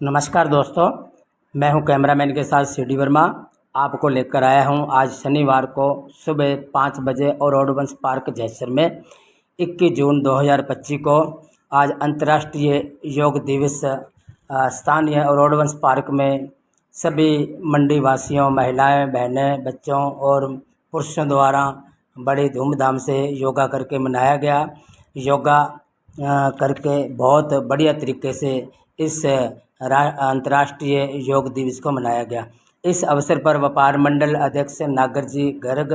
नमस्कार दोस्तों, मैं हूं कैमरामैन के साथ सीडी वर्मा। आपको लेकर आया हूं आज शनिवार को सुबह 5 बजे और रॉडवंश पार्क जैसलमेर में 21 जून 2025 को आज अंतर्राष्ट्रीय योग दिवस स्थानीय रॉडवंश पार्क में सभी मंडी वासियों, महिलाएं, बहनें, बच्चों और पुरुषों द्वारा बड़ी धूमधाम से योगा करके मनाया गया। योगा करके बहुत बढ़िया तरीके से इस अंतर्राष्ट्रीय योग दिवस को मनाया गया। इस अवसर पर व्यापार मंडल अध्यक्ष नागर जी गर्ग,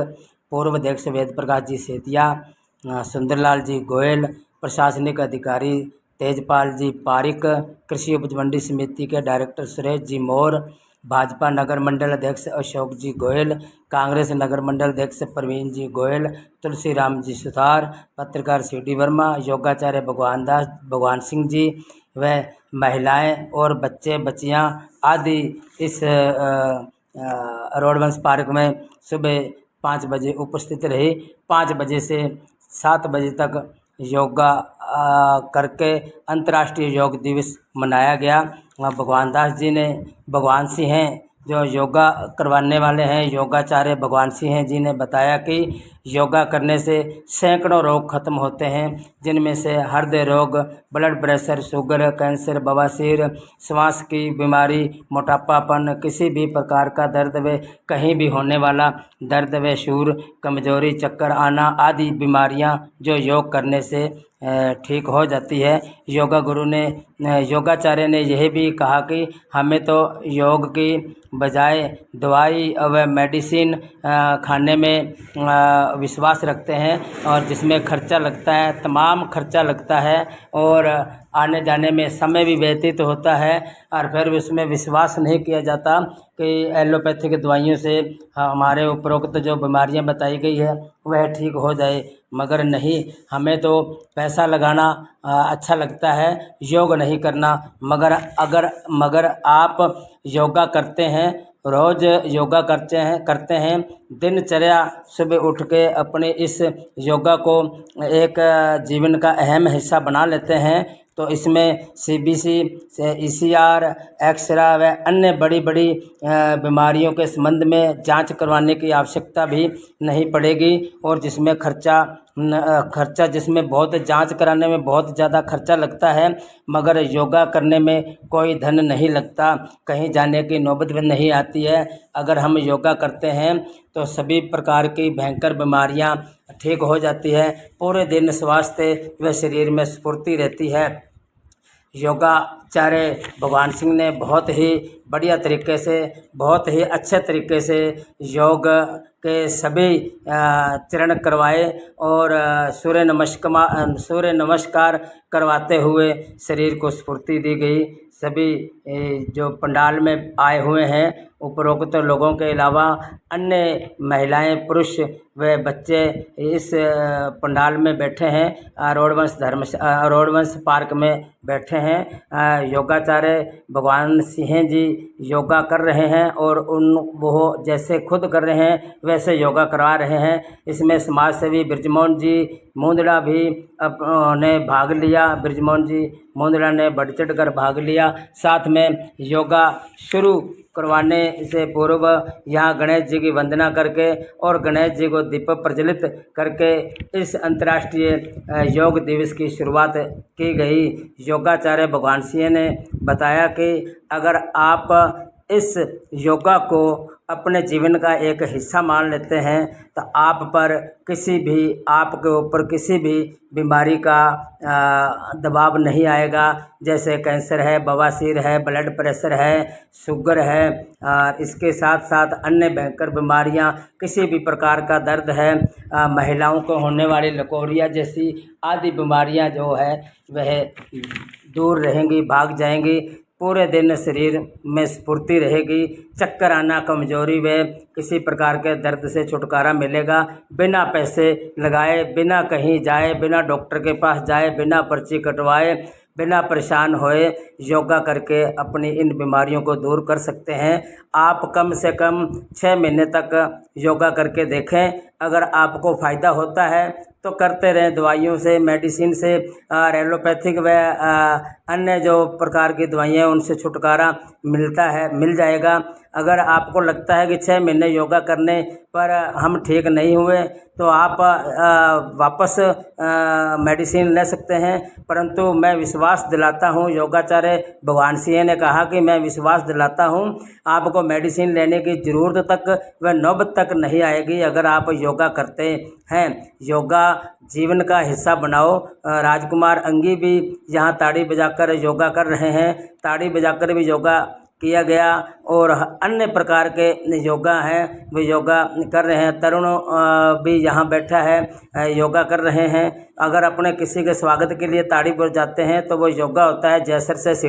पूर्व अध्यक्ष वेद प्रकाश जी सेतिया, सुंदरलाल जी गोयल, प्रशासनिक अधिकारी तेजपाल जी पारिक, कृषि उपज मंडी समिति के डायरेक्टर सुरेश जी मोर, भाजपा नगर मंडल अध्यक्ष अशोक जी गोयल, कांग्रेस नगर मंडल अध्यक्ष प्रवीण जी गोयल, तुलसी राम जी सुतार, पत्रकार सीडी वर्मा, योगाचार्य भगवान सिंह जी व महिलाएं और बच्चे बच्चियां आदि इस रॉडवंश पार्क में सुबह 5 बजे उपस्थित रहे। 5 बजे से 7 बजे तक योगा करके अंतर्राष्ट्रीय योग दिवस मनाया गया। भगवान दास जी ने, भगवान सिंह हैं जो योगा करवाने वाले हैं, योगाचार्य भगवान सिंह जी ने बताया कि योगा करने से सैकड़ों रोग खत्म होते हैं, जिनमें से हृदय रोग, ब्लड प्रेशर, शुगर, कैंसर, बवासीर, श्वास की बीमारी, मोटापापन, किसी भी प्रकार का दर्द व कहीं भी होने वाला दर्द व शूर, कमजोरी, चक्कर आना आदि बीमारियां जो योग करने से ठीक हो जाती है। योगा गुरु ने, योगाचार्य ने यह भी कहा कि हमें तो योग की बजाय दवाई व मेडिसिन खाने में विश्वास रखते हैं और जिसमें खर्चा लगता है, तमाम खर्चा लगता है और आने जाने में समय भी व्यतीत होता है और फिर उसमें विश्वास नहीं किया जाता कि एलोपैथिक दवाइयों से हमारे उपरोक्त जो बीमारियां बताई गई है वह ठीक हो जाए, मगर नहीं, हमें तो पैसा लगाना अच्छा लगता है, योग नहीं करना। मगर आप योगा करते हैं, रोज़ योगा करते हैं, दिनचर्या सुबह उठ के अपने इस योगा को एक जीवन का अहम हिस्सा बना लेते हैं, तो इसमें CBC, ECR, एक्सरे व अन्य बड़ी बीमारियों के संबंध में जांच करवाने की आवश्यकता भी नहीं पड़ेगी और जिसमें खर्चा जिसमें बहुत जांच कराने में बहुत ज़्यादा खर्चा लगता है, मगर योगा करने में कोई धन नहीं लगता, कहीं जाने की नौबत भी नहीं आती है। अगर हम योगा करते हैं तो सभी प्रकार की भयंकर बीमारियां ठीक हो जाती है, पूरे दिन स्वास्थ्य व शरीर में स्फूर्ति रहती है। योगाचार्य भगवान सिंह ने बहुत ही बढ़िया तरीके से, बहुत ही अच्छे तरीके से योग के सभी चरण करवाए और सूर्य नमस्कार करवाते हुए शरीर को स्फूर्ति दी गई। सभी जो पंडाल में आए हुए हैं उपरोक्त लोगों के अलावा अन्य महिलाएं, पुरुष व बच्चे इस पंडाल में बैठे हैं, रॉडवंश पार्क में बैठे हैं। योगाचार्य भगवान सिंह जी योगा कर रहे हैं और वो जैसे खुद कर रहे हैं वैसे योगा करवा रहे हैं। इसमें समाज सेवी बृजमोहन जी मुंदड़ा भी ने भाग लिया। बृजमोहन जी मुंदड़ा ने बढ़ चढ़ कर भाग लिया। साथ में योगा शुरू करवाने से पूर्व यहाँ गणेश जी की वंदना करके और गणेश जी को दीप प्रज्वलित करके इस अंतर्राष्ट्रीय योग दिवस की शुरुआत की गई। योगाचार्य भगवान सिंह ने बताया कि अगर आप इस योगा को अपने जीवन का एक हिस्सा मान लेते हैं तो आपके ऊपर किसी भी बीमारी का दबाव नहीं आएगा। जैसे कैंसर है, बवासीर है, ब्लड प्रेशर है, शुगर है, इसके साथ साथ अन्य भयंकर बीमारियां, किसी भी प्रकार का दर्द है, महिलाओं को होने वाली लकोरिया जैसी आदि बीमारियां जो है वह दूर रहेंगी, भाग जाएंगी। पूरे दिन शरीर में स्फूर्ति रहेगी, चक्कर आना, कमजोरी व किसी प्रकार के दर्द से छुटकारा मिलेगा। बिना पैसे लगाए, बिना कहीं जाए, बिना डॉक्टर के पास जाए, बिना पर्ची कटवाए, बिना परेशान होए योगा करके अपनी इन बीमारियों को दूर कर सकते हैं। आप कम से कम 6 महीने तक योगा करके देखें। अगर आपको फ़ायदा होता है तो करते रहें। दवाइयों से, मेडिसिन से, एलोपैथिक व अन्य जो प्रकार की दवाइयाँ हैं उनसे छुटकारा मिलता है, मिल जाएगा। अगर आपको लगता है कि 6 महीने योगा करने पर हम ठीक नहीं हुए तो आप वापस मेडिसिन ले सकते हैं। परंतु मैं विश्वास दिलाता हूँ, योगाचार्य भगवान सिंह ने कहा कि मैं विश्वास दिलाता हूँ आपको मेडिसिन लेने की ज़रूरत तक व नौबत तक नहीं आएगी अगर आप योगा करते हैं। योगा जीवन का हिस्सा बनाओ। राजकुमार अंगी भी यहाँ ताड़ी बजाकर योगा कर रहे हैं, ताड़ी बजाकर भी योगा किया गया और अन्य प्रकार के योगा हैं वो योगा कर रहे हैं। तरुण भी यहाँ बैठा है, योगा कर रहे हैं। अगर अपने किसी के स्वागत के लिए ताड़ी बजाते हैं तो वो योगा होता है। जयसर से